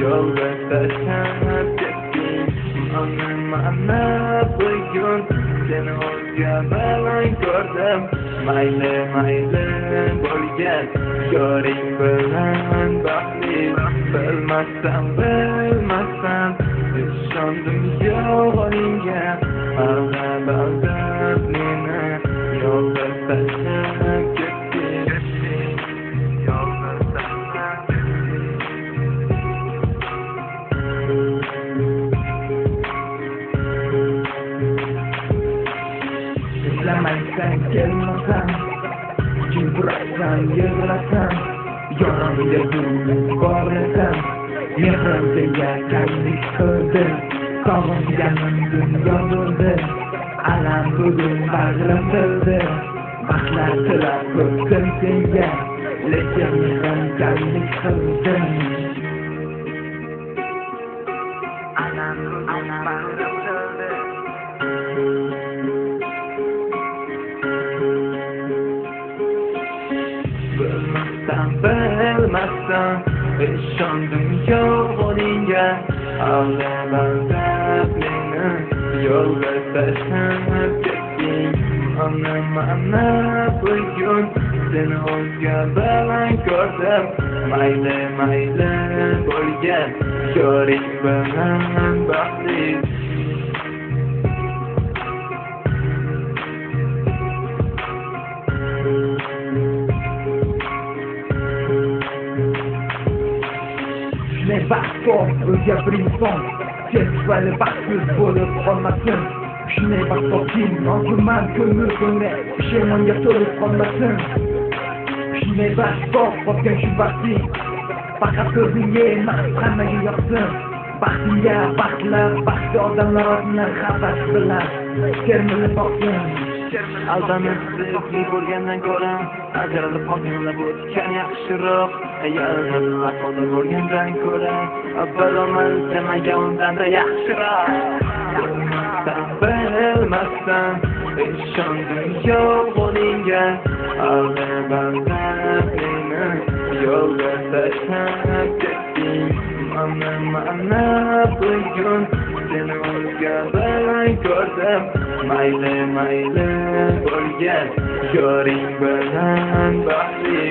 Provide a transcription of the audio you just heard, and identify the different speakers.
Speaker 1: yo'lga tashlab ketding. Mana bugun seni o'zga bilan ko'rdim. Mayli bo'lgan yoring bilan baxtli. Bilmasam ishondim yo'g'ingga. Aldab meni yo'lga tashlab ketding. Yo'lga tashlab İzlemaysan kelmasam, jimburaysan yig'lasam, yonimga yurib borasan. Mehrim senga kamlik qildi, sog'inganim dunyo bo'ldi. Alam bugun bag'rim bildi, baxtlar tilab ko'rdim senga, lekin mehrim kamlik qildi. Alam bugun bag'rim bildi. Bilmasam ishondim yo'g'ingga. Aldab meni yo'lga tashlab ketding. Mana bugun seni o'zga bilan ko'rdim. Mayli bo'lgan yoring bilan baxtli. Baxt bor o'zga bir inson, sen tufayli baxtsiz bo'lib qolmasin. Shunday baxt borki, noziman ko'ngil pushaymonga to'lib qolmasin. Shunday baxt bor, topgan shu baxting faqat o'zingga emas, hammaga yoqsin. Baxtingga baxtlar, baxtli odamlar ortidan havas bilan termilib boqsin. Aldanib sevgi bo'lgandan ko'ra ajralib qolganlar bu o'tgan yaxshiroq. Yalinib aqlda bo'lgandan ko'ra bilaman demaga undan-da yaxshiroq. Bilmasam ishondim yo'g'ingga. Aldab meni yo'lga tashlab ketding. Mana bugun seni o'zga bilan ko'rdim. Mayli bo'lgan yoring bilan baxtli.